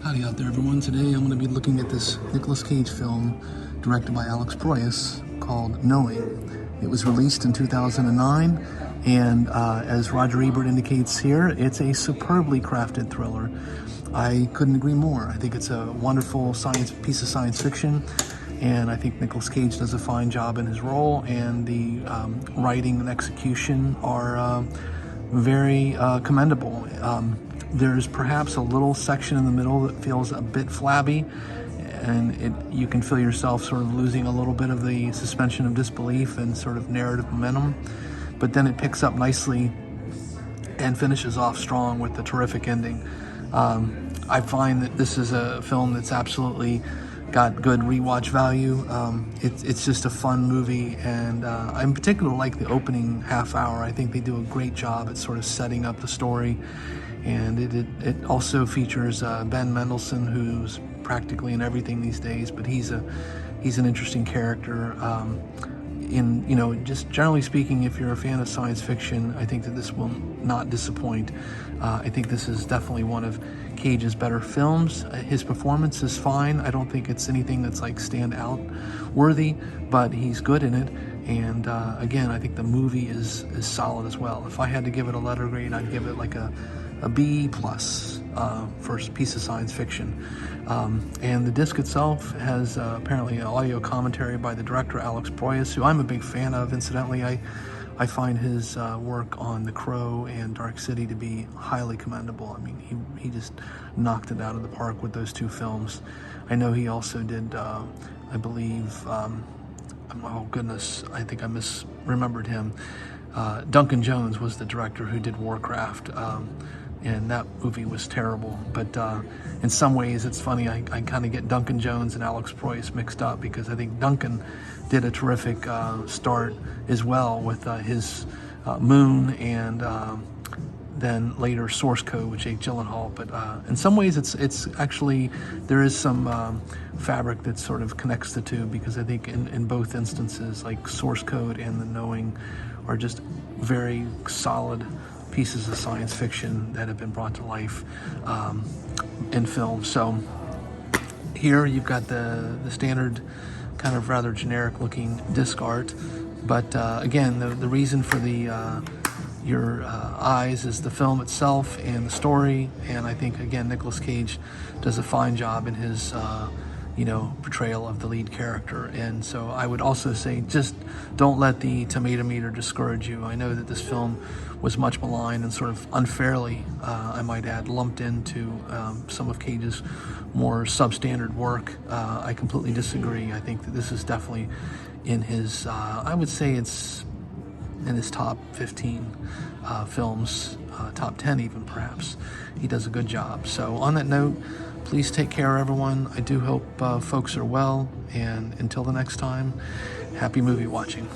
Howdy out there, everyone. Today I'm going to be looking at this Nicolas Cage film directed by Proyas called Knowing. It was released in 2009, and as Roger Ebert indicates here, it's a superbly crafted thriller. I couldn't agree more. I think it's a wonderful piece of science fiction, and I think Nicolas Cage does a fine job in his role, and the writing and execution are very commendable. There's perhaps a little section in the middle that feels a bit flabby, and you can feel yourself sort of losing a little bit of the suspension of disbelief and sort of narrative momentum, but then it picks up nicely and finishes off strong with a terrific ending. I find that this is a film that's absolutely got good rewatch value. It's just a fun movie, and I in particular like the opening half hour. I think they do a great job at sort of setting up the story, and it also features Ben Mendelsohn, who's practically in everything these days, but he's an interesting character. Just generally speaking, if you're a fan of science fiction, I think that this will not disappoint. I think this is definitely one of Cage's better films. His performance is fine. I don't think it's anything that's like stand out worthy, but he's good in it. And again, I think the movie is solid as well. If I had to give it a letter grade, I'd give it like a B+ for a piece of science fiction. And the disc itself has apparently an audio commentary by the director Proyas, who I'm a big fan of. Incidentally, I find his work on The Crow and Dark City to be highly commendable. I mean, he just knocked it out of the park with those two films. I know he also did, I believe, oh goodness, I think I misremembered him. Duncan Jones was the director who did Warcraft, and that movie was terrible. But in some ways, it's funny, I kind of get Duncan Jones and Proyas mixed up, because I think Duncan did a terrific start as well with his Moon, and then later Source Code with Jake Gyllenhaal. But in some ways, it's actually, there is some fabric that sort of connects the two, because I think in both instances, like Source Code and The Knowing, are just very solid pieces of science fiction that have been brought to life in film. So here you've got the standard kind of rather generic looking disc art, but again, the reason for your eyes is the film itself and the story. And I think, again, Nicolas Cage does a fine job in his portrayal of the lead character. And so I would also say, just don't let the tomato meter discourage you. I know that this film was much maligned and sort of unfairly, I might add, lumped into some of Cage's more substandard work. I completely disagree. I think that this is definitely in his, I would say it's in his top 15 films, top 10 even perhaps. He does a good job. So on that note, please take care, everyone. I do hope folks are well, and until the next time, happy movie watching.